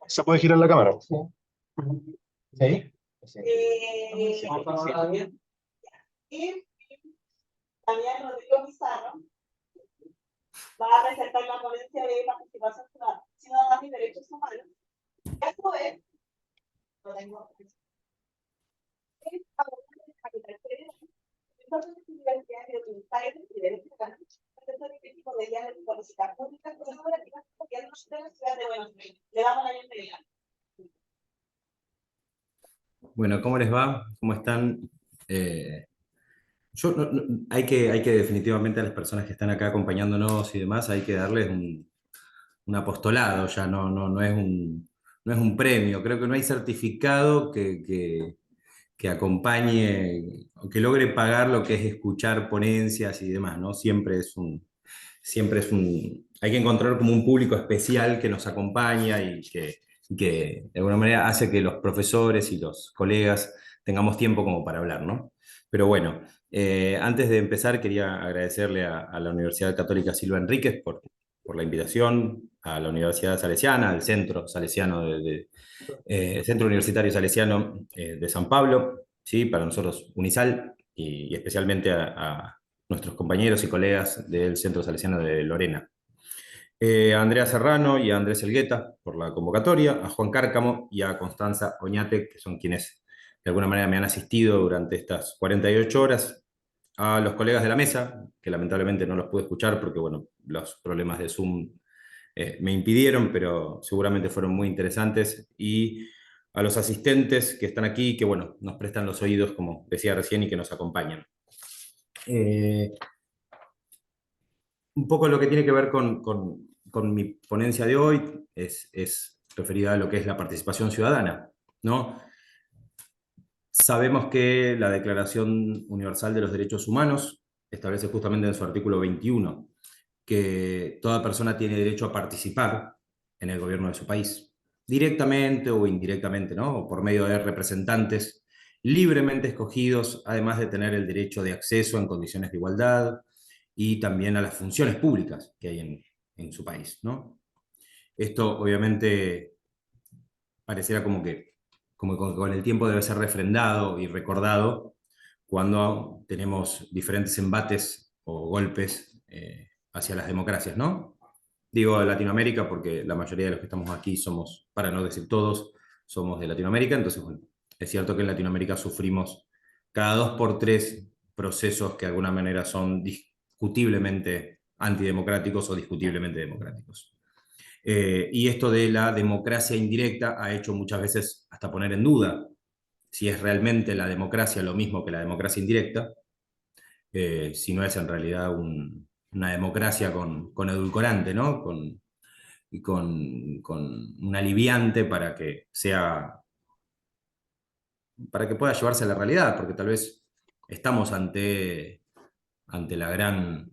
¿Se puede girar la cámara? ¿Sí? ¿Sí? Y Daniel Rodrigo Pizarro va a presentar la ponencia de participación ciudadana y derechos humanos. Esto es, lo tengo. Bueno, ¿cómo les va? ¿Cómo están? Hay que definitivamente a las personas que están acá acompañándonos y demás, hay que darles un apostolado, ya no es un premio. Creo que no hay certificado que acompañe o que logre pagar lo que es escuchar ponencias y demás, ¿no? Hay que encontrar como un público especial que nos acompaña y que de alguna manera hace que los profesores y los colegas tengamos tiempo como para hablar, ¿no? Pero bueno, antes de empezar quería agradecerle a la Universidad Católica Silva Enríquez por la invitación, a la Universidad Salesiana, al Centro Salesiano Centro Universitario Salesiano de San Pablo, ¿sí? Para nosotros UNISAL y especialmente a nuestros compañeros y colegas del Centro Salesiano de Lorena. A Andrea Serrano y a Andrés Elgueta por la convocatoria, a Juan Cárcamo y a Constanza Oñate, que son quienes de alguna manera me han asistido durante estas 48 horas, a los colegas de la mesa, que lamentablemente no los pude escuchar porque, bueno, los problemas de Zoom me impidieron, pero seguramente fueron muy interesantes, y a los asistentes que están aquí, que, bueno, nos prestan los oídos, como decía recién, y que nos acompañan. Un poco lo que tiene que ver con mi ponencia de hoy es referida a lo que es la participación ciudadana, ¿no? Sabemos que la Declaración Universal de los Derechos Humanos establece justamente en su artículo 21 que toda persona tiene derecho a participar en el gobierno de su país, directamente o indirectamente, ¿no? O por medio de representantes libremente escogidos, además de tener el derecho de acceso en condiciones de igualdad y también a las funciones públicas que hay en su país, ¿no? Esto obviamente pareciera como que con el tiempo debe ser refrendado y recordado cuando tenemos diferentes embates o golpes hacia las democracias, ¿no? Digo Latinoamérica porque la mayoría de los que estamos aquí somos, para no decir todos, somos de Latinoamérica, entonces, bueno, es cierto que en Latinoamérica sufrimos cada 2 por 3 procesos que de alguna manera son discutiblemente antidemocráticos o discutiblemente democráticos. Y esto de la democracia indirecta ha hecho muchas veces hasta poner en duda si es realmente la democracia lo mismo que la democracia indirecta, si no es en realidad una democracia con edulcorante, ¿no? Con un aliviante para que pueda llevarse a la realidad, porque tal vez estamos ante ante la gran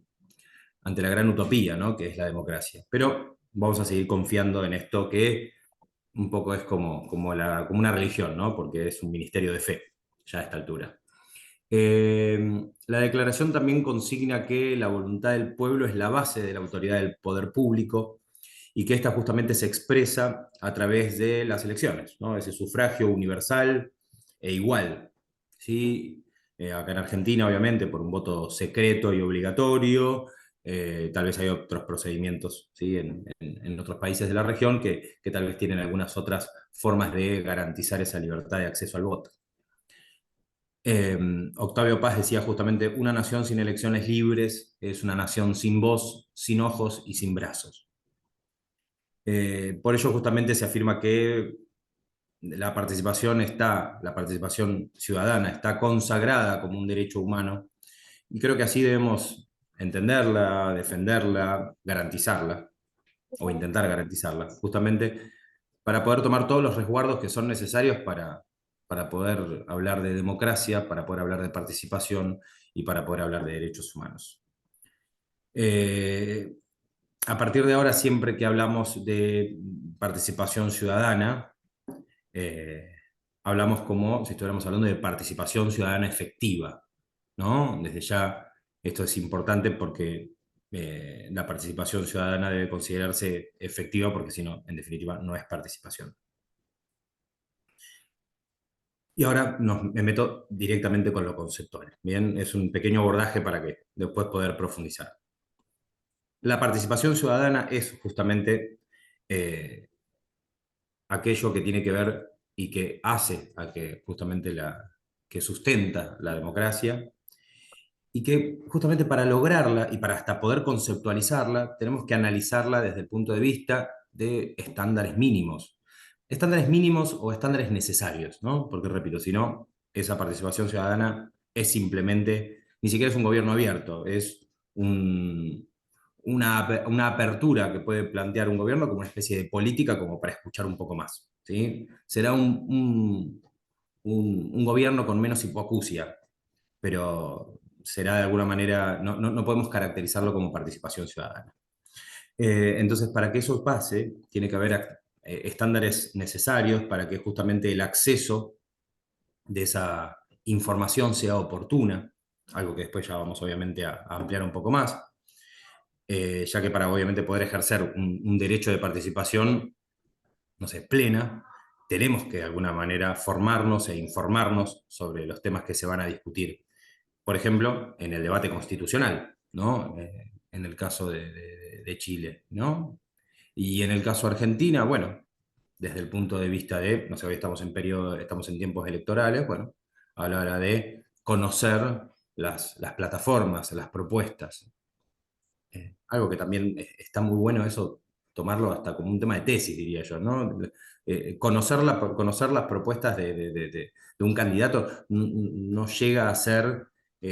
utopía, ¿no? Que es la democracia. Pero vamos a seguir confiando en esto que un poco es como una religión, ¿no? Porque es un ministerio de fe, ya a esta altura. La declaración también consigna que la voluntad del pueblo es la base de la autoridad del poder público y que ésta justamente se expresa a través de las elecciones, ¿no? Ese sufragio universal e igual, ¿sí? Acá en Argentina, obviamente, por un voto secreto y obligatorio. Tal vez hay otros procedimientos, ¿sí? En otros países de la región que tal vez tienen algunas otras formas de garantizar esa libertad de acceso al voto. Octavio Paz decía justamente, una nación sin elecciones libres es una nación sin voz, sin ojos y sin brazos. Por ello justamente se afirma que la participación ciudadana está consagrada como un derecho humano, y creo que así debemos entenderla, defenderla, garantizarla, o intentar garantizarla, justamente para poder tomar todos los resguardos que son necesarios para poder hablar de democracia, para poder hablar de participación y para poder hablar de derechos humanos. A partir de ahora, siempre que hablamos de participación ciudadana, hablamos como si estuviéramos hablando de participación ciudadana efectiva, ¿no? Desde ya, esto es importante porque la participación ciudadana debe considerarse efectiva, porque si no, en definitiva, no es participación. Y ahora me meto directamente con lo conceptual. Bien, es un pequeño abordaje para que después poder profundizar. La participación ciudadana es justamente aquello que tiene que ver y que hace a que justamente que sustenta la democracia, y que justamente para lograrla y para hasta poder conceptualizarla, tenemos que analizarla desde el punto de vista de estándares mínimos. Estándares mínimos o estándares necesarios, ¿no? Porque repito, si no, esa participación ciudadana es simplemente, ni siquiera es un gobierno abierto, es una apertura que puede plantear un gobierno como una especie de política como para escuchar un poco más, ¿sí? Será un gobierno con menos hipoacusia, pero será de alguna manera, no podemos caracterizarlo como participación ciudadana. Entonces, para que eso pase, tiene que haber estándares necesarios para que justamente el acceso de esa información sea oportuna, algo que después ya vamos obviamente a ampliar un poco más, ya que para obviamente poder ejercer un derecho de participación, no sé, plena, tenemos que de alguna manera formarnos e informarnos sobre los temas que se van a discutir. Por ejemplo, en el debate constitucional, ¿no? En el caso de Chile, ¿no? Y en el caso de Argentina, bueno, desde el punto de vista de, no sé, hoy estamos en periodo, estamos en tiempos electorales, bueno, a la hora de conocer las plataformas, las propuestas. Algo que también está muy bueno eso, tomarlo hasta como un tema de tesis, diría yo, ¿no? Conocer las propuestas de un candidato no llega a ser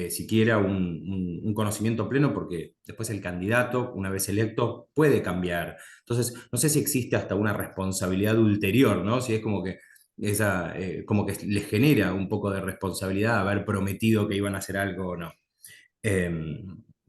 siquiera un conocimiento pleno, porque después el candidato, una vez electo, puede cambiar. Entonces, no sé si existe hasta una responsabilidad ulterior, ¿no? Si es como que como que les genera un poco de responsabilidad haber prometido que iban a hacer algo o no. Eh,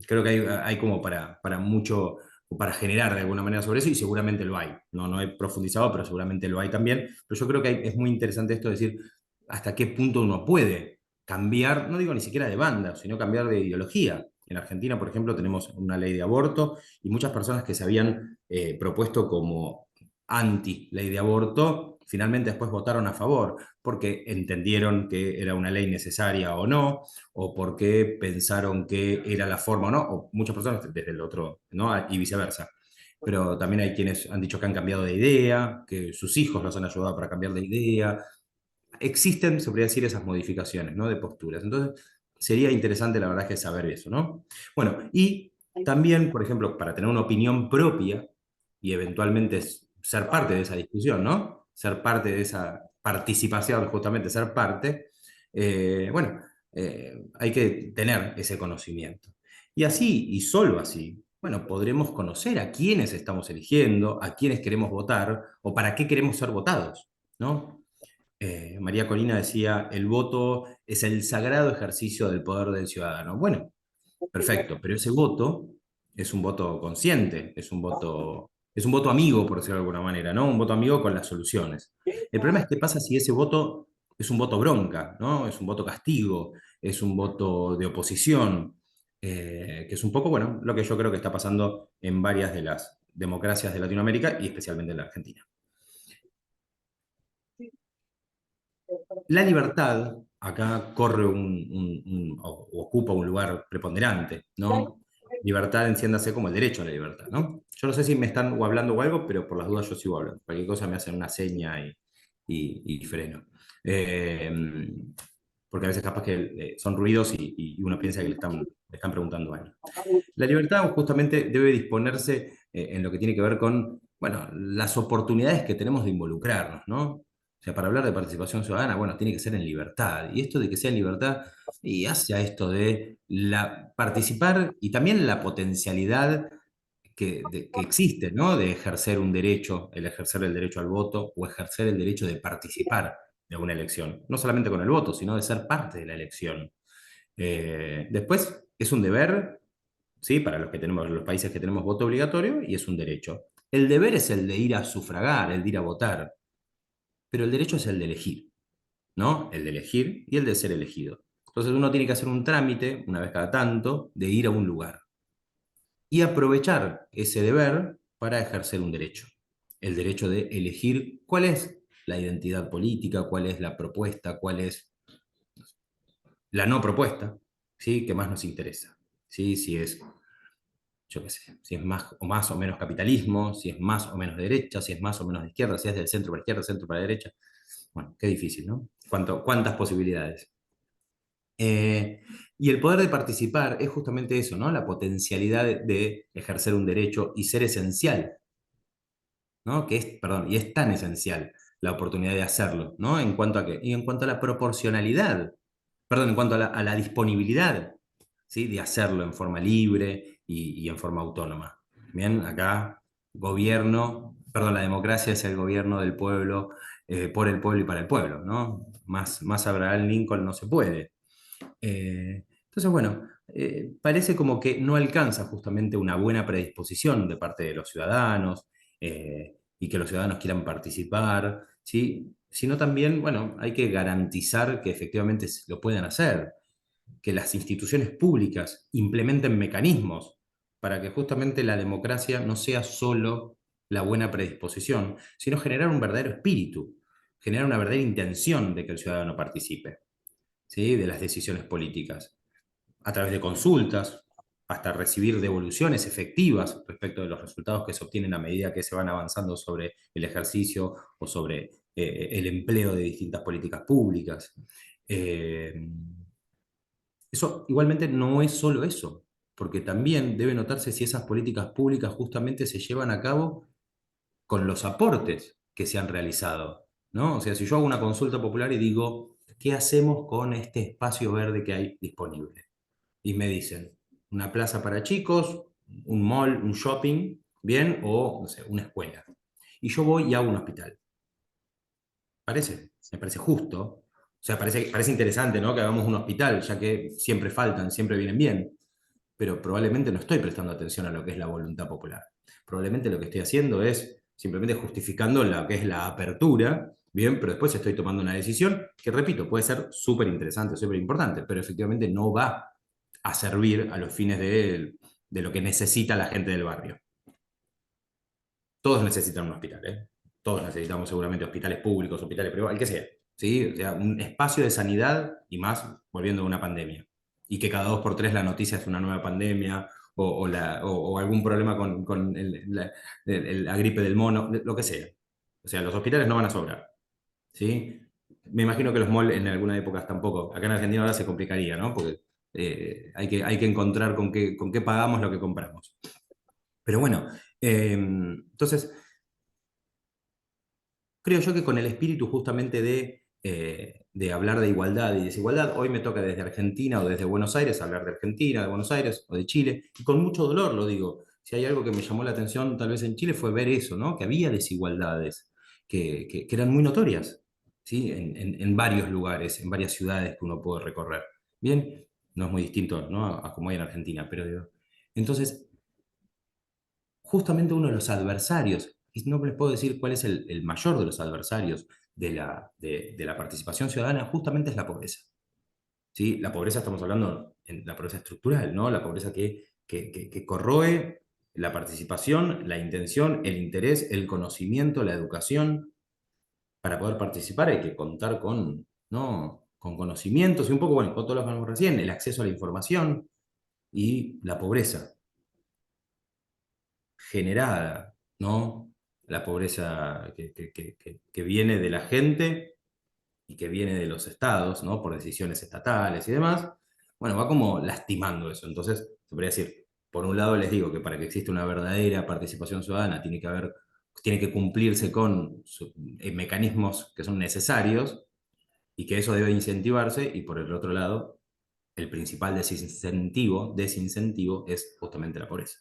Creo que hay como para mucho, para generar de alguna manera sobre eso, y seguramente lo hay. No he profundizado, pero seguramente lo hay también. Pero yo creo que es muy interesante esto de decir hasta qué punto uno puede cambiar, no digo ni siquiera de banda, sino cambiar de ideología. En Argentina, por ejemplo, tenemos una ley de aborto, y muchas personas que se habían propuesto como anti ley de aborto, finalmente después votaron a favor, porque entendieron que era una ley necesaria o no, o porque pensaron que era la forma o no, o muchas personas desde el otro, ¿no? Y viceversa. Pero también hay quienes han dicho que han cambiado de idea, que sus hijos los han ayudado para cambiar de idea. Existen, se podría decir, esas modificaciones, ¿no? De posturas. Entonces, sería interesante, la verdad, que saber eso, ¿no? Bueno, y también, por ejemplo, para tener una opinión propia y eventualmente ser parte de esa discusión, ¿no? Ser parte de esa participación, justamente ser parte, bueno, hay que tener ese conocimiento. Y así, y solo así, bueno, podremos conocer a quiénes estamos eligiendo, a quiénes queremos votar o para qué queremos ser votados, ¿no? María Corina decía, el voto es el sagrado ejercicio del poder del ciudadano. Bueno, perfecto, pero ese voto es un voto consciente, es un voto amigo, por decirlo de alguna manera, ¿no? Un voto amigo con las soluciones. El problema es qué pasa si ese voto es un voto bronca, ¿no? Es un voto castigo, es un voto de oposición, que es un poco, bueno, lo que yo creo que está pasando en varias de las democracias de Latinoamérica y especialmente en la Argentina. La libertad acá corre o ocupa un lugar preponderante, ¿no? Libertad, entiéndase como el derecho a la libertad, ¿no? Yo no sé si me están o hablando o algo, pero por las dudas yo sigo hablando. Cualquier cosa me hacen una seña y freno. Eh, Porque a veces capaz que son ruidos y uno piensa que le están preguntando algo. La libertad justamente debe disponerse en lo que tiene que ver con, bueno, las oportunidades que tenemos de involucrarnos, ¿no? O sea, para hablar de participación ciudadana, bueno, tiene que ser en libertad. Y esto de que sea en libertad, y hacia esto de participar y también la potencialidad que existe, ¿no? De ejercer un derecho, el ejercer el derecho al voto o ejercer el derecho de participar de una elección. No solamente con el voto, sino de ser parte de la elección. Después, es un deber, ¿sí? Para los que tenemos, los países que tenemos voto obligatorio, y es un derecho. El deber es el de ir a sufragar, el de ir a votar, pero el derecho es el de elegir, ¿no? El de elegir y el de ser elegido. Entonces uno tiene que hacer un trámite, una vez cada tanto, de ir a un lugar. y aprovechar ese deber para ejercer un derecho. El derecho de elegir cuál es la identidad política, cuál es la propuesta, cuál es la no propuesta, ¿sí? Que más nos interesa. ¿Sí? Si es, yo qué sé, si es más o menos capitalismo, si es más o menos de derecha, si es más o menos de izquierda, si es del centro para izquierda, centro para derecha. Bueno, qué difícil, ¿no? ¿Cuántas posibilidades? Y el poder de participar es justamente eso, ¿no? La potencialidad de ejercer un derecho y ser esencial, ¿no? Perdón, y es tan esencial la oportunidad de hacerlo, ¿no? ¿En cuanto a qué? Y en cuanto a la proporcionalidad, perdón, en cuanto a la disponibilidad, ¿sí? De hacerlo en forma libre y en forma autónoma. Bien, acá gobierno, perdón, la democracia es el gobierno del pueblo, por el pueblo y para el pueblo, ¿no? Más Abraham Lincoln no se puede. Entonces, bueno, parece como que no alcanza justamente una buena predisposición de parte de los ciudadanos, y que los ciudadanos quieran participar, ¿sí? Sino también, bueno, hay que garantizar que efectivamente lo puedan hacer, que las instituciones públicas implementen mecanismos para que justamente la democracia no sea solo la buena predisposición, sino generar un verdadero espíritu, generar una verdadera intención de que el ciudadano participe, ¿sí? De las decisiones políticas a través de consultas, hasta recibir devoluciones efectivas respecto de los resultados que se obtienen a medida que se van avanzando sobre el ejercicio o sobre el empleo de distintas políticas públicas. Eh, Eso igualmente no es solo eso, porque también debe notarse si esas políticas públicas justamente se llevan a cabo con los aportes que se han realizado, ¿no? O sea, si yo hago una consulta popular y digo, ¿qué hacemos con este espacio verde que hay disponible? Y me dicen, una plaza para chicos, un mall, un shopping, ¿bien? O, no sé, una escuela. Y yo voy y hago un hospital. Me parece justo. O sea, parece interesante, ¿no? Que hagamos un hospital, ya que siempre faltan, siempre vienen bien. Pero probablemente no estoy prestando atención a lo que es la voluntad popular. Probablemente lo que estoy haciendo es simplemente justificando lo que es la apertura, bien, pero después estoy tomando una decisión que, repito, puede ser súper interesante, súper importante, pero efectivamente no va a servir a los fines de lo que necesita la gente del barrio. Todos necesitan un hospital, ¿eh? Todos necesitamos seguramente hospitales públicos, hospitales privados, el que sea, ¿sí? O sea, un espacio de sanidad y más volviendo a una pandemia. Y que cada 2 por 3 la noticia es una nueva pandemia o algún problema con la gripe del mono, lo que sea. O sea, los hospitales no van a sobrar, ¿sí? Me imagino que los malls en alguna época tampoco. Acá en Argentina ahora se complicaría, ¿no? Porque hay que encontrar con qué pagamos lo que compramos. Pero bueno, entonces, creo yo que con el espíritu justamente de hablar de igualdad y desigualdad, hoy me toca desde Argentina o desde Buenos Aires hablar de Argentina, de Buenos Aires o de Chile, y con mucho dolor lo digo. Si hay algo que me llamó la atención tal vez en Chile fue ver eso, ¿no? Que había desigualdades que eran muy notorias, ¿sí? En varios lugares, en varias ciudades que uno puede recorrer. Bien, no es muy distinto, ¿no? A como hay en Argentina, pero digo, entonces justamente uno de los adversarios, y no les puedo decir cuál es el mayor de los adversarios de la participación ciudadana, justamente es la pobreza. ¿Sí? La pobreza, estamos hablando en la pobreza estructural, ¿no? La pobreza que corroe la participación, la intención, el interés, el conocimiento, la educación. Para poder participar hay que contar con, ¿no? Con conocimientos y un poco, bueno, con todo lo que hablamos recién, el acceso a la información y la pobreza generada, ¿no? La pobreza que viene de la gente y que viene de los estados, ¿no? Por decisiones estatales y demás, bueno, va como lastimando eso. Entonces, se podría decir, por un lado les digo que para que exista una verdadera participación ciudadana tiene que cumplirse con mecanismos que son necesarios y que eso debe incentivarse, y por el otro lado, el principal desincentivo es justamente la pobreza.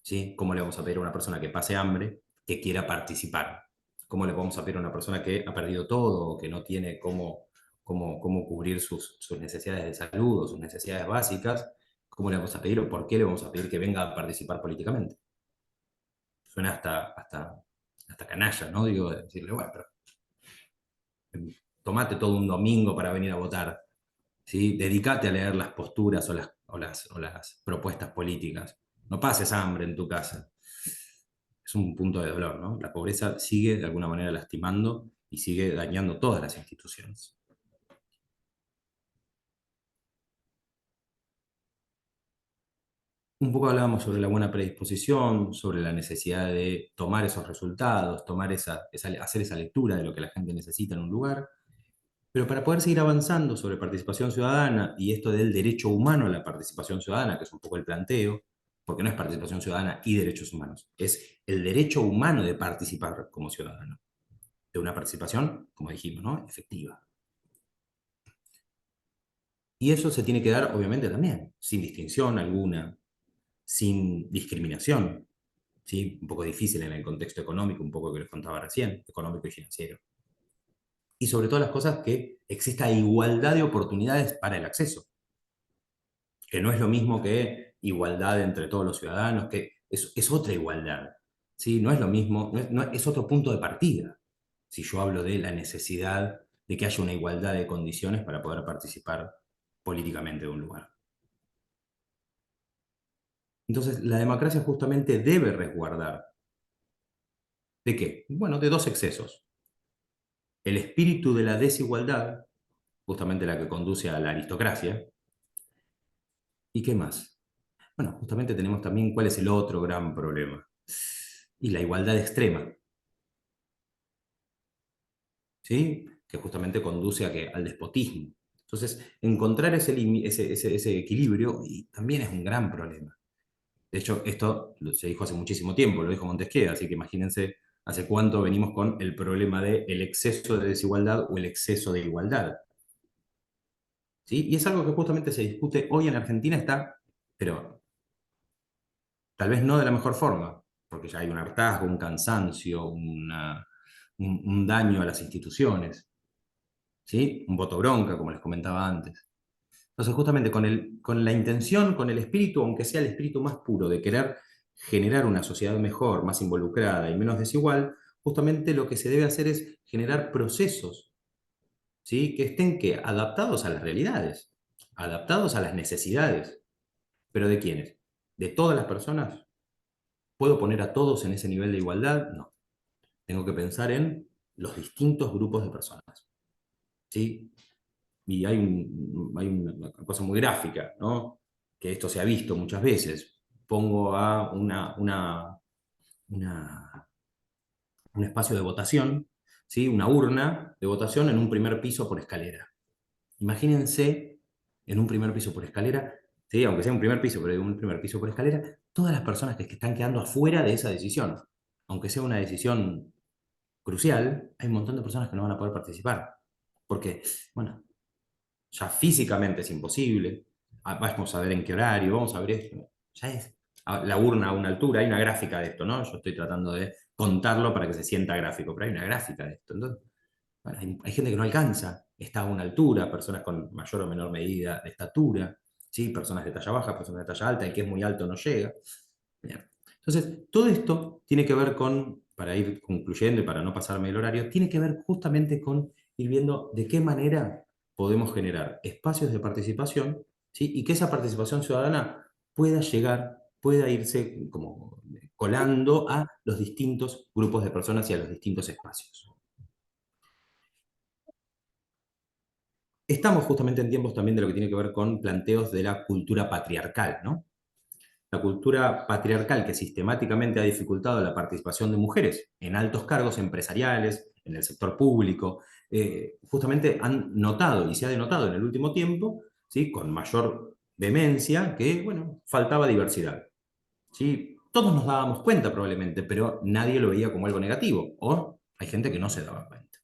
¿Sí? ¿Cómo le vamos a pedir a una persona que pase hambre que quiera participar? ¿Cómo le vamos a pedir a una persona que ha perdido todo o que no tiene cómo cubrir sus necesidades de salud o sus necesidades básicas? ¿Cómo le vamos a pedir o por qué le vamos a pedir que venga a participar políticamente? Suena hasta canalla, ¿no? Digo, decirle, bueno, pero tomate todo un domingo para venir a votar, ¿sí? Dedícate a leer las posturas o las propuestas políticas. no pases hambre en tu casa. Es un punto de dolor, ¿no? La pobreza sigue de alguna manera lastimando y sigue dañando todas las instituciones. Un poco hablábamos sobre la buena predisposición, sobre la necesidad de tomar esos resultados, hacer esa lectura de lo que la gente necesita en un lugar. Pero para poder seguir avanzando sobre participación ciudadana y esto del derecho humano a la participación ciudadana, que es un poco el planteo, porque no es participación ciudadana y derechos humanos, es el derecho humano de participar como ciudadano, de una participación, como dijimos, ¿no? Efectiva. Y eso se tiene que dar, obviamente, también, sin distinción alguna, sin discriminación, ¿sí? Un poco difícil en el contexto económico, un poco que les contaba recién, económico y financiero. Y sobre todas las cosas, que exista igualdad de oportunidades para el acceso, que no es lo mismo que igualdad entre todos los ciudadanos, que es otra igualdad, ¿sí? No es lo mismo, es otro punto de partida, si yo hablo de la necesidad de que haya una igualdad de condiciones para poder participar políticamente de un lugar. Entonces, la democracia justamente debe resguardar. ¿De qué? Bueno, de dos excesos. El espíritu de la desigualdad, justamente la que conduce a la aristocracia. ¿Y qué más? Bueno, justamente tenemos también cuál es el otro gran problema. Y la igualdad extrema, ¿sí? Que justamente conduce al despotismo. Entonces, encontrar ese equilibrio y también es un gran problema. De hecho, esto se dijo hace muchísimo tiempo, lo dijo Montesquieu, así que imagínense hace cuánto venimos con el problema del exceso de desigualdad o el exceso de igualdad. ¿Sí? Y es algo que justamente se discute hoy en Argentina, pero tal vez no de la mejor forma, porque ya hay un hartazgo, un cansancio, un daño a las instituciones, ¿sí? Un voto bronca, como les comentaba antes. Entonces, justamente con la intención, con el espíritu, aunque sea el espíritu más puro de querer generar una sociedad mejor, más involucrada y menos desigual, justamente lo que se debe hacer es generar procesos, ¿sí? Que estén adaptados a las realidades, adaptados a las necesidades. ¿Pero de quiénes? ¿De todas las personas? ¿Puedo poner a todos en ese nivel de igualdad? No. Tengo que pensar en los distintos grupos de personas, ¿sí? Y hay una cosa muy gráfica, ¿no? Que esto se ha visto muchas veces. Pongo a un espacio de votación, ¿sí? Una urna de votación en un primer piso por escalera. Imagínense en un primer piso por escalera, ¿sí? Aunque sea un primer piso, pero un primer piso por escalera, todas las personas que están quedando afuera de esa decisión. Aunque sea una decisión crucial, hay un montón de personas que no van a poder participar. Porque, bueno, ya físicamente es imposible. Vamos a ver en qué horario, vamos a ver esto. Ya es la urna a una altura, hay una gráfica de esto, ¿no? Yo estoy tratando de contarlo para que se sienta gráfico, pero hay una gráfica de esto. Entonces, bueno, hay gente que no alcanza, está a una altura, personas con mayor o menor medida de estatura, ¿sí? Personas de talla baja, personas de talla alta, el que es muy alto no llega. Bien. Entonces, todo esto tiene que ver con, para ir concluyendo y para no pasarme el horario, tiene que ver justamente con ir viendo de qué manera podemos generar espacios de participación, ¿sí? Y que esa participación ciudadana pueda llegar, pueda irse como colando a los distintos grupos de personas y a los distintos espacios. Estamos justamente en tiempos también de lo que tiene que ver con planteos de la cultura patriarcal, ¿no? La cultura patriarcal que sistemáticamente ha dificultado la participación de mujeres en altos cargos empresariales, en el sector público, justamente han notado y se ha denotado en el último tiempo, ¿sí? Con mayor vehemencia, que, bueno, faltaba diversidad, ¿sí? Todos nos dábamos cuenta probablemente, pero nadie lo veía como algo negativo, o hay gente que no se daba cuenta.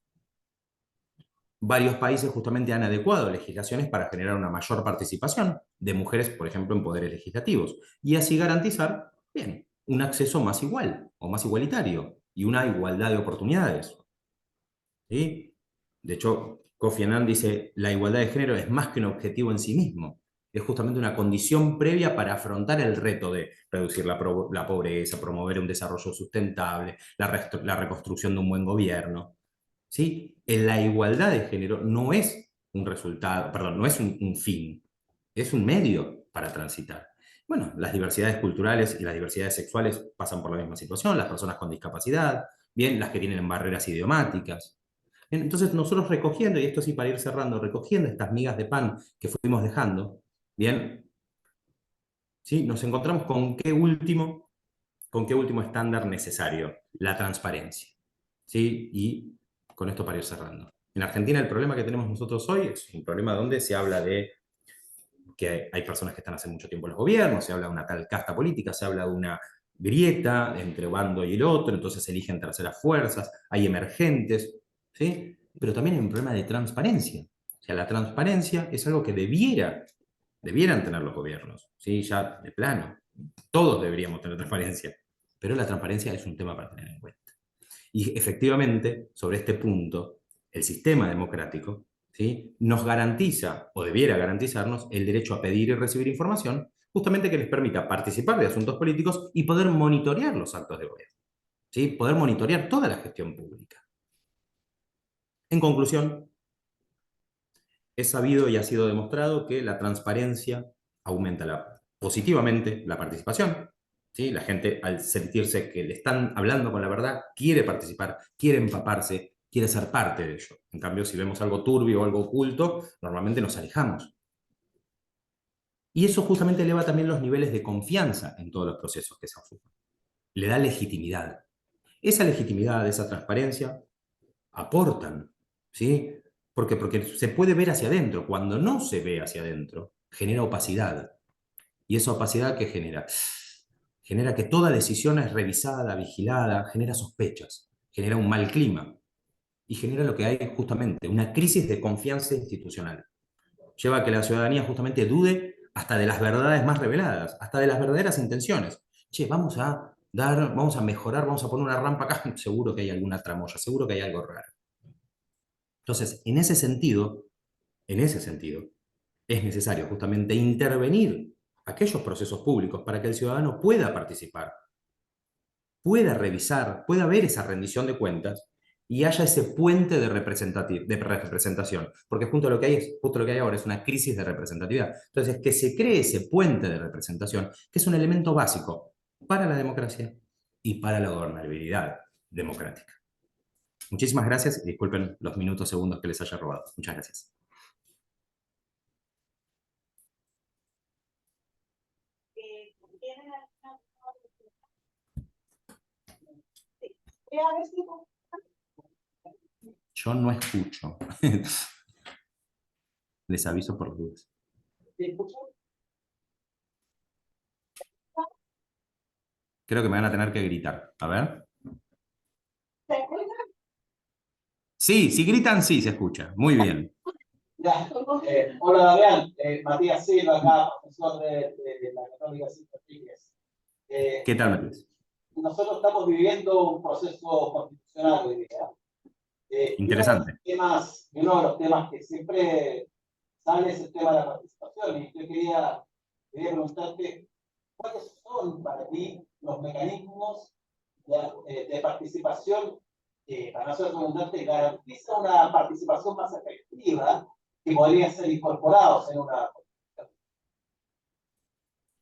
Varios países justamente han adecuado legislaciones para generar una mayor participación de mujeres, por ejemplo, en poderes legislativos, y así garantizar, bien, un acceso más igual o más igualitario y una igualdad de oportunidades. ¿Sí? De hecho, Kofi Annan dice, la igualdad de género es más que un objetivo en sí mismo, es justamente una condición previa para afrontar el reto de reducir la pobreza, promover un desarrollo sustentable, la reconstrucción de un buen gobierno. ¿Sí? La igualdad de género no es un resultado, perdón, no es un fin, es un medio para transitar. Bueno, las diversidades culturales y las diversidades sexuales pasan por la misma situación, las personas con discapacidad, bien, las que tienen barreras idiomáticas. Bien, entonces nosotros recogiendo, y esto sí para ir cerrando, recogiendo estas migas de pan que fuimos dejando, bien, ¿sí? Nos encontramos con qué último estándar necesario, la transparencia. ¿Sí? Y con esto para ir cerrando. En Argentina el problema que tenemos nosotros hoy es un problema donde se habla de que hay personas que están hace mucho tiempo en los gobiernos, se habla de una tal casta política, se habla de una grieta entre bando y el otro, entonces se eligen terceras fuerzas, hay emergentes, ¿sí? Pero también hay un problema de transparencia. O sea, la transparencia es algo que debieran tener los gobiernos, ¿sí? Ya de plano. Todos deberíamos tener transparencia, pero la transparencia es un tema para tener en cuenta. Y efectivamente, sobre este punto, el sistema democrático, ¿sí?, nos garantiza, o debiera garantizarnos, el derecho a pedir y recibir información, justamente que les permita participar de asuntos políticos y poder monitorear los actos de gobierno, ¿sí?, poder monitorear toda la gestión pública. En conclusión, es sabido y ha sido demostrado que la transparencia aumenta positivamente la participación. ¿Sí? La gente, al sentirse que le están hablando con la verdad, quiere participar, quiere empaparse, quiere ser parte de ello. En cambio, si vemos algo turbio o algo oculto, normalmente nos alejamos. Y eso justamente eleva también los niveles de confianza en todos los procesos que se ocupan. Le da legitimidad. Esa legitimidad, esa transparencia, aportan, ¿sí? Porque se puede ver hacia adentro. Cuando no se ve hacia adentro, genera opacidad. ¿Y esa opacidad qué genera? Genera que toda decisión es revisada, vigilada, genera sospechas, genera un mal clima y genera lo que hay justamente, una crisis de confianza institucional. Lleva a que la ciudadanía justamente dude hasta de las verdades más reveladas, hasta de las verdaderas intenciones. Che, vamos a mejorar, vamos a poner una rampa acá, seguro que hay alguna tramoya, seguro que hay algo raro. Entonces, en ese sentido, es necesario justamente intervenir aquellos procesos públicos para que el ciudadano pueda participar, pueda revisar, pueda ver esa rendición de cuentas y haya ese puente de representación, porque justo lo que hay ahora es una crisis de representatividad. Entonces, que se cree ese puente de representación, que es un elemento básico para la democracia y para la gobernabilidad democrática. Muchísimas gracias y disculpen los minutos, segundos que les haya robado. Muchas gracias. ¿Tienen alguna sí. Voy a ver si Yo no escucho. Les aviso por las dudas. ¿me escuchan? Creo que me van a tener que gritar. A ver. ¿Se escuchan? Sí, si gritan, sí, se escucha. Muy bien. Ya. Hola, Damián. Matías Silva, acá, profesor de la Católica Silva Rodríguez. ¿Qué tal, Matías? Nosotros estamos viviendo un proceso constitucional hoy día. Interesante. Uno de los temas que siempre sale es el tema de la participación. Y yo quería preguntarte, ¿cuáles son para ti los mecanismos de participación para no ser redundante, garantiza una participación más efectiva que podrían ser incorporados en una...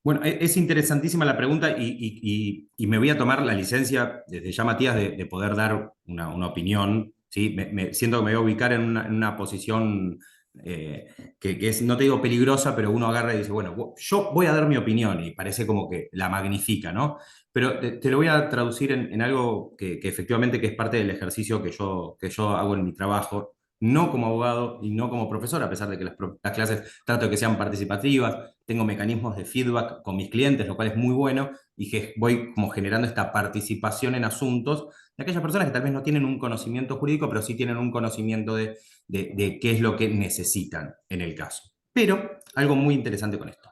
Bueno, es interesantísima la pregunta y me voy a tomar la licencia desde ya, Matías, de poder dar una opinión. ¿Sí? Siento que me voy a ubicar en una posición que es, no te digo peligrosa, pero uno agarra y dice, bueno, yo voy a dar mi opinión y parece como que la magnifica, ¿no? Pero te lo voy a traducir en algo que efectivamente que es parte del ejercicio que yo hago en mi trabajo, no como abogado y no como profesor, a pesar de que las clases trato de que sean participativas, tengo mecanismos de feedback con mis clientes, lo cual es muy bueno, y que voy como generando esta participación en asuntos de aquellas personas que tal vez no tienen un conocimiento jurídico, pero sí tienen un conocimiento de qué es lo que necesitan en el caso. Pero algo muy interesante con esto.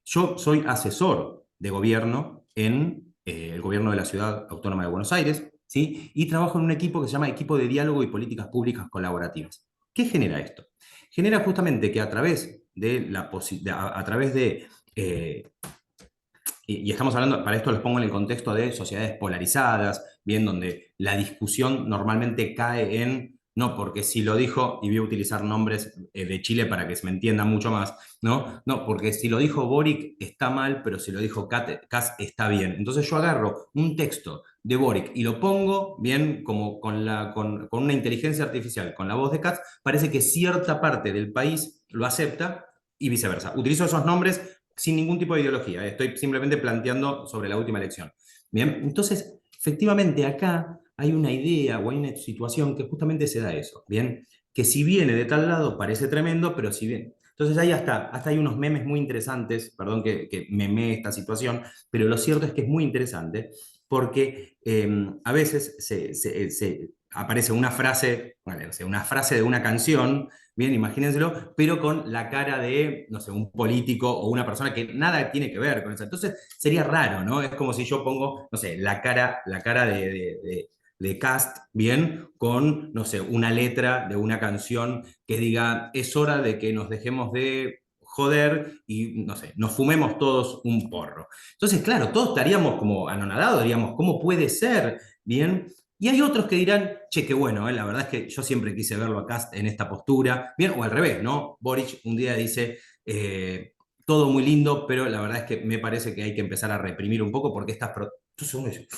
Yo soy asesor de gobierno en el gobierno de la Ciudad Autónoma de Buenos Aires, ¿sí? Y trabajo en un equipo que se llama Equipo de Diálogo y Políticas Públicas Colaborativas. ¿Qué genera esto? Genera justamente que a través de y estamos hablando, para esto los pongo en el contexto de sociedades polarizadas, bien, donde la discusión normalmente cae en no porque si lo dijo, y voy a utilizar nombres de Chile para que se me entienda mucho más, ¿no? No, porque si lo dijo Boric está mal, pero si lo dijo Kass está bien. Entonces yo agarro un texto de Boric y lo pongo bien como con una inteligencia artificial, con la voz de Kass, parece que cierta parte del país lo acepta y viceversa. Utilizo esos nombres sin ningún tipo de ideología, estoy simplemente planteando sobre la última elección. Bien, entonces, efectivamente acá hay una idea o hay una situación que justamente se da eso, ¿bien? Que si viene de tal lado parece tremendo, pero si bien... Entonces ahí hasta hay unos memes muy interesantes, perdón que memé esta situación, pero lo cierto es que es muy interesante porque a veces se aparece una frase, bueno, o sea, una frase de una canción, bien, imagínenselo, pero con la cara de, no sé, un político o una persona que nada tiene que ver con eso. Entonces sería raro, ¿no? Es como si yo pongo, no sé, la cara de Cast, bien, con, no sé, una letra de una canción que diga, es hora de que nos dejemos de joder y, no sé, nos fumemos todos un porro. Entonces, claro, todos estaríamos como anonadados, diríamos, ¿cómo puede ser? Bien. Y hay otros que dirán, che, qué bueno, la verdad es que yo siempre quise verlo a Cast en esta postura, bien, o al revés, ¿no? Boric un día dice, todo muy lindo, pero la verdad es que me parece que hay que empezar a reprimir un poco porque Entonces uno dice,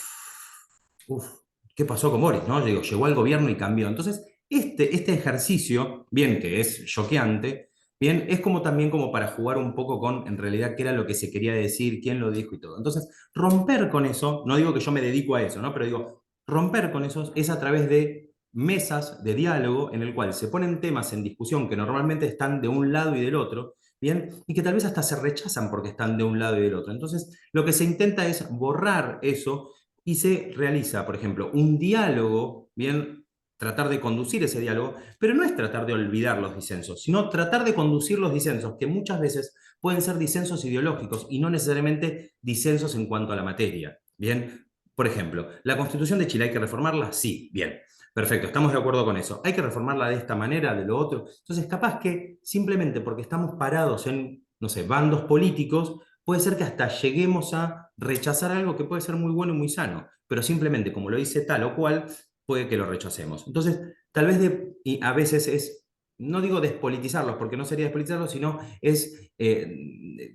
uff, ¿qué pasó con Boris? ¿No? Yo digo, llegó al gobierno y cambió. Entonces, este ejercicio, bien que es choqueante, bien, es como también como para jugar un poco con, en realidad, qué era lo que se quería decir, quién lo dijo y todo. Entonces, romper con eso, no digo que yo me dedico a eso, ¿no? Pero digo, romper con eso es a través de mesas de diálogo en el cual se ponen temas en discusión que normalmente están de un lado y del otro, ¿bien? Y que tal vez hasta se rechazan porque están de un lado y del otro. Entonces, lo que se intenta es borrar eso y se realiza, por ejemplo, un diálogo, bien, tratar de conducir ese diálogo, pero no es tratar de olvidar los disensos, sino tratar de conducir los disensos, que muchas veces pueden ser disensos ideológicos y no necesariamente disensos en cuanto a la materia. Bien, por ejemplo, ¿la Constitución de Chile hay que reformarla? Sí, bien. Perfecto, estamos de acuerdo con eso. ¿Hay que reformarla de esta manera, de lo otro? Entonces, capaz que simplemente porque estamos parados en, no sé, bandos políticos, puede ser que hasta lleguemos a rechazar algo que puede ser muy bueno y muy sano, pero simplemente como lo dice tal o cual, puede que lo rechacemos. Entonces, tal vez y a veces es, no digo despolitizarlos, porque no sería despolitizarlos, sino es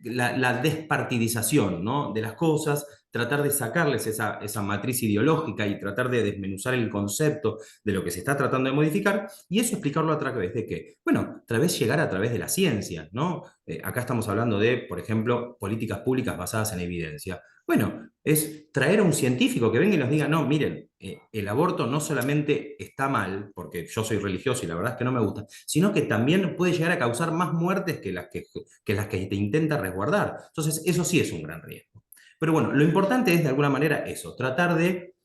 la despartidización, ¿no? De las cosas, tratar de sacarles esa matriz ideológica y tratar de desmenuzar el concepto de lo que se está tratando de modificar, y eso explicarlo a través de qué. Bueno, a través llegar a través de la ciencia, ¿no? Acá estamos hablando de, por ejemplo, políticas públicas basadas en evidencia. Bueno, es traer a un científico que venga y nos diga, no, miren, el aborto no solamente está mal, porque yo soy religioso y la verdad es que no me gusta, sino que también puede llegar a causar más muertes que las que te intenta resguardar. Entonces, eso sí es un gran riesgo. Pero bueno, lo importante es de alguna manera eso, tratar de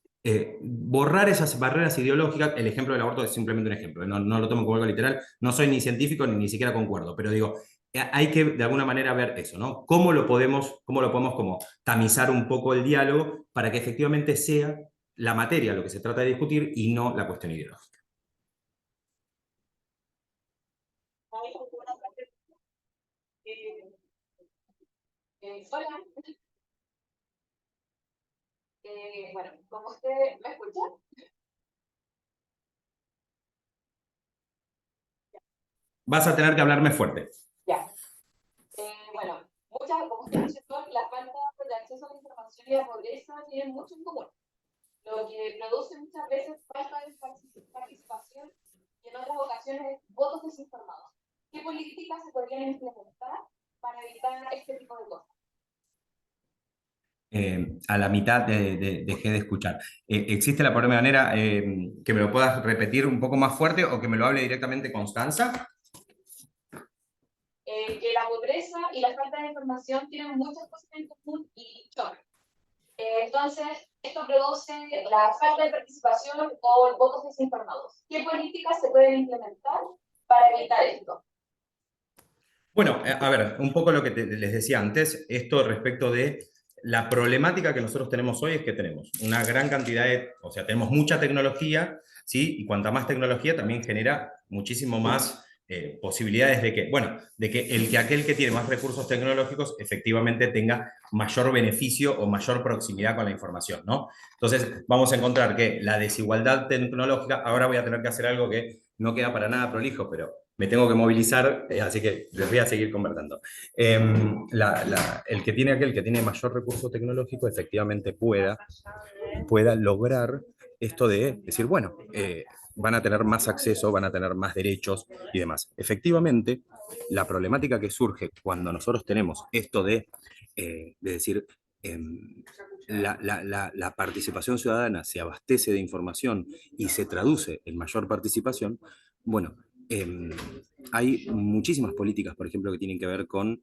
borrar esas barreras ideológicas. El ejemplo del aborto es simplemente un ejemplo, no lo tomo como algo literal, no soy ni científico ni siquiera concuerdo, pero digo, hay que de alguna manera ver eso, ¿no? Cómo lo podemos como tamizar un poco el diálogo para que efectivamente sea la materia lo que se trata de discutir y no la cuestión ideológica. ¿Hay alguna otra pregunta? Eh, Hola. Bueno, como usted me escucha, Vas a tener que hablarme fuerte. ya. Bueno, como usted mencionó, la falta de acceso a la información y la pobreza tienen mucho en común, lo que produce muchas veces falta de participación y en otras ocasiones votos desinformados. ¿Qué políticas se podrían implementar para evitar este tipo de cosas? A la mitad dejé de escuchar. ¿Existe la por manera que me lo puedas repetir un poco más fuerte o que me lo hable directamente Constanza? Que la pobreza y la falta de información tienen muchas cosas en común y chocan. Entonces, esto produce la falta de participación o votos desinformados. ¿Qué políticas se pueden implementar para evitar esto? Bueno, a ver, un poco lo que les decía antes, esto respecto de la problemática que nosotros tenemos hoy es que tenemos una gran cantidad o sea, tenemos mucha tecnología, ¿sí? Y cuanta más tecnología también genera muchísimo más posibilidades de que, bueno, de que aquel que tiene más recursos tecnológicos efectivamente tenga mayor beneficio o mayor proximidad con la información, ¿no? Entonces, vamos a encontrar que la desigualdad tecnológica, ahora voy a tener que hacer algo que no queda para nada prolijo, pero me tengo que movilizar, así que les voy a seguir conversando. El que tiene aquel que tiene mayor recurso tecnológico efectivamente pueda lograr esto de decir, bueno, van a tener más acceso, van a tener más derechos y demás. Efectivamente, la problemática que surge cuando nosotros tenemos esto de decir, la participación ciudadana se abastece de información y se traduce en mayor participación, bueno, hay muchísimas políticas, por ejemplo, que tienen que ver con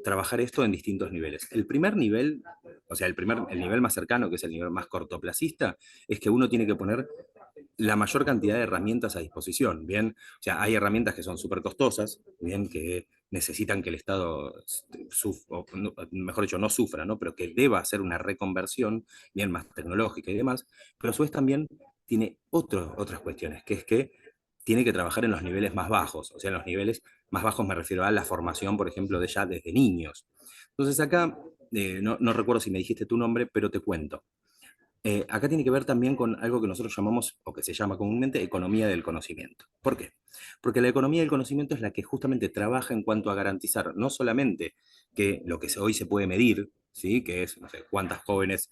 trabajar esto en distintos niveles. El primer nivel, o sea, el nivel más cercano, que es el nivel más cortoplacista, es que uno tiene que poner la mayor cantidad de herramientas a disposición, ¿bien? O sea, hay herramientas que son súper costosas, ¿bien? Que necesitan que el Estado, mejor dicho, no sufra, ¿no? Pero que deba hacer una reconversión, bien, más tecnológica y demás, pero a su vez también tiene otras cuestiones, que es que tiene que trabajar en los niveles más bajos, o sea, en los niveles más bajos me refiero a la formación, por ejemplo, de ya desde niños. Entonces acá, no recuerdo si me dijiste tu nombre, pero te cuento. Acá tiene que ver también con algo que nosotros llamamos, o que se llama comúnmente, economía del conocimiento. ¿Por qué? Porque la economía del conocimiento es la que justamente trabaja en cuanto a garantizar no solamente que lo que hoy se puede medir, ¿sí? Que es, no sé, cuántas jóvenes,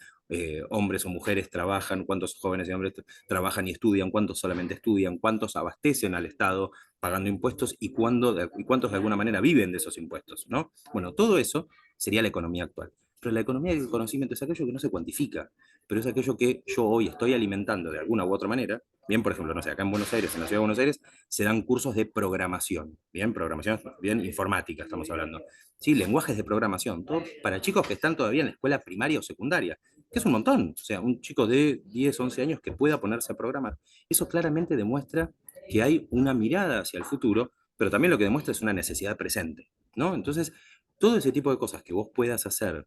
hombres o mujeres trabajan, cuántos jóvenes y hombres trabajan y estudian, cuántos solamente estudian, cuántos abastecen al Estado pagando impuestos y cuántos de alguna manera viven de esos impuestos, ¿no? Bueno, todo eso sería la economía actual. Pero la economía del conocimiento es aquello que no se cuantifica, pero es aquello que yo hoy estoy alimentando de alguna u otra manera. Bien, por ejemplo, no sé, acá en Buenos Aires, en la ciudad de Buenos Aires, se dan cursos de programación, bien, programación, bien, informática estamos hablando. Sí, lenguajes de programación, todo para chicos que están todavía en la escuela primaria o secundaria, que es un montón. O sea, un chico de 10, 11 años que pueda ponerse a programar. Eso claramente demuestra que hay una mirada hacia el futuro, pero también lo que demuestra es una necesidad presente, ¿no? Entonces, todo ese tipo de cosas que vos puedas hacer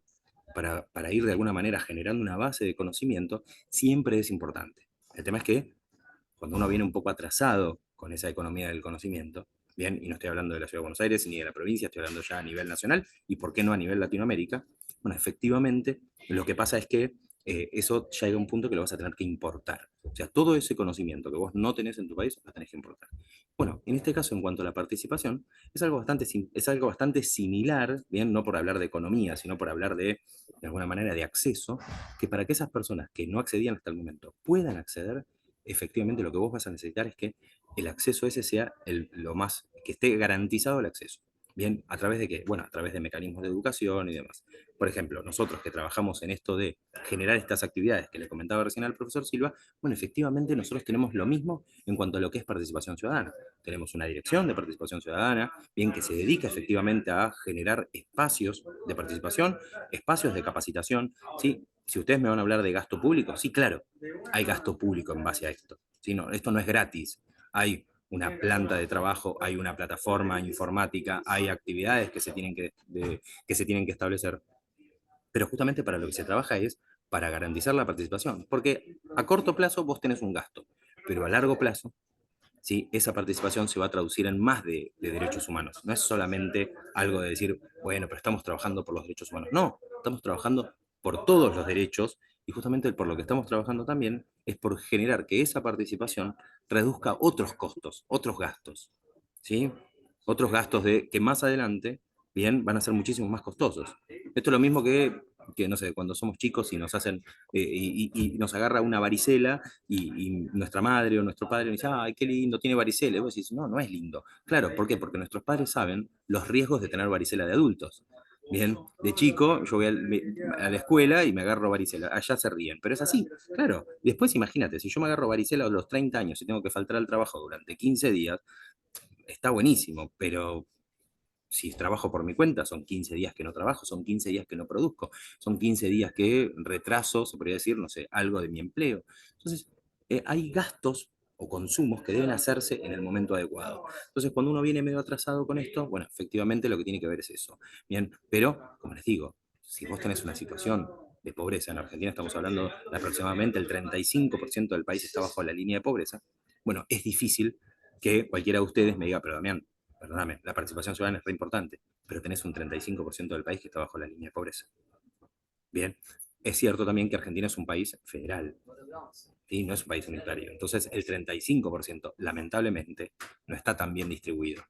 para ir de alguna manera generando una base de conocimiento, siempre es importante. El tema es que cuando uno viene un poco atrasado con esa economía del conocimiento, bien, y no estoy hablando de la Ciudad de Buenos Aires ni de la provincia, estoy hablando ya a nivel nacional y por qué no a nivel Latinoamérica, bueno, efectivamente lo que pasa es que eso ya llega a un punto que lo vas a tener que importar. O sea, todo ese conocimiento que vos no tenés en tu país, lo tenés que importar. Bueno, en este caso, en cuanto a la participación, es algo bastante similar, bien, no por hablar de economía, sino por hablar de alguna manera, de acceso, que para que esas personas que no accedían hasta el momento puedan acceder, efectivamente lo que vos vas a necesitar es que el acceso ese sea lo más, que esté garantizado el acceso. Bien, ¿a través de qué? Bueno, a través de mecanismos de educación y demás. Por ejemplo, nosotros que trabajamos en esto de generar estas actividades que le comentaba recién al profesor Silva, bueno, efectivamente nosotros tenemos lo mismo en cuanto a lo que es participación ciudadana. Tenemos una dirección de participación ciudadana, bien, que se dedica efectivamente a generar espacios de participación, espacios de capacitación, ¿sí? Si ustedes me van a hablar de gasto público, sí, claro, hay gasto público en base a esto. ¿Sí? No, esto no es gratis. Hay una planta de trabajo, hay una plataforma informática, hay actividades que se tienen que establecer. Pero justamente para lo que se trabaja es para garantizar la participación. Porque a corto plazo vos tenés un gasto, pero a largo plazo, ¿sí? Esa participación se va a traducir en más de derechos humanos. No es solamente algo de decir, bueno, pero estamos trabajando por los derechos humanos. No, estamos trabajando por todos los derechos y justamente por lo que estamos trabajando también es por generar que esa participación reduzca otros costos, otros gastos, ¿sí? Otros gastos que más adelante, bien, van a ser muchísimo más costosos. Esto es lo mismo que no sé, cuando somos chicos y nos hacen, y nos agarra una varicela y nuestra madre o nuestro padre nos dice, ay, qué lindo, tiene varicela. Y vos decís, no, no es lindo. Claro, ¿por qué? Porque nuestros padres saben los riesgos de tener varicela de adultos. Bien, de chico yo voy a la escuela y me agarro varicela. Allá se ríen, pero es así, claro. Después imagínate, si yo me agarro varicela a los 30 años y tengo que faltar al trabajo durante 15 días, está buenísimo, pero si trabajo por mi cuenta, son 15 días que no trabajo, son 15 días que no produzco, son 15 días que retraso, se podría decir, no sé, algo de mi empleo. Entonces, hay gastos o consumos que deben hacerse en el momento adecuado. Entonces, cuando uno viene medio atrasado con esto, bueno, efectivamente lo que tiene que ver es eso. Bien, pero, como les digo, si vos tenés una situación de pobreza, en Argentina estamos hablando de aproximadamente el 35% del país está bajo la línea de pobreza, bueno, es difícil que cualquiera de ustedes me diga, pero Damián, perdóname, la participación ciudadana es re importante, pero tenés un 35% del país que está bajo la línea de pobreza. Bien, es cierto también que Argentina es un país federal, y no es un país unitario. Entonces, el 35%, lamentablemente, no está tan bien distribuido.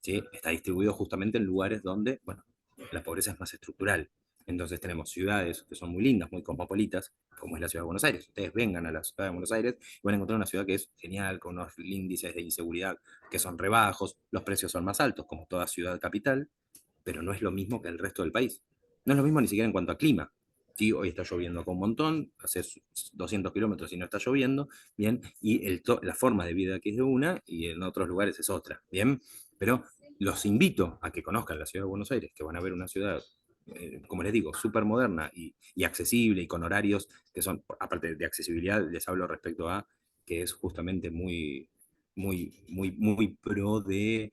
¿Sí? Está distribuido justamente en lugares donde, bueno, la pobreza es más estructural. Entonces tenemos ciudades que son muy lindas, muy cosmopolitas, como es la ciudad de Buenos Aires. Ustedes vengan a la ciudad de Buenos Aires y van a encontrar una ciudad que es genial, con unos índices de inseguridad que son rebajos, los precios son más altos, como toda ciudad capital, pero no es lo mismo que el resto del país. No es lo mismo ni siquiera en cuanto a clima. Sí, hoy está lloviendo acá un montón, hace 200 kilómetros y no está lloviendo, bien, y la forma de vida aquí es de una y en otros lugares es otra, bien, pero los invito a que conozcan la ciudad de Buenos Aires, que van a ver una ciudad, como les digo, súper moderna y accesible y con horarios que son, aparte de accesibilidad, les hablo respecto a que es justamente muy pro de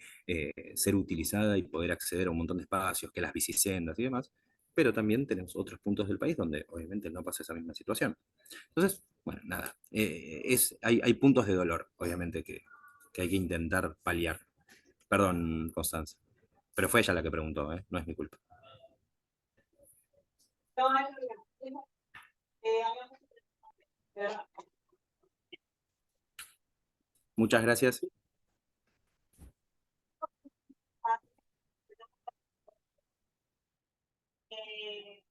ser utilizada y poder acceder a un montón de espacios, que las bicisendas y demás, pero también tenemos otros puntos del país donde obviamente no pasa esa misma situación. Entonces, bueno, nada, hay puntos de dolor, obviamente, que hay que intentar paliar. Perdón, Constanza, pero fue ella la que preguntó, ¿eh? No es mi culpa. No hay problema. Hagamos ¿verdad? Muchas gracias. Eh,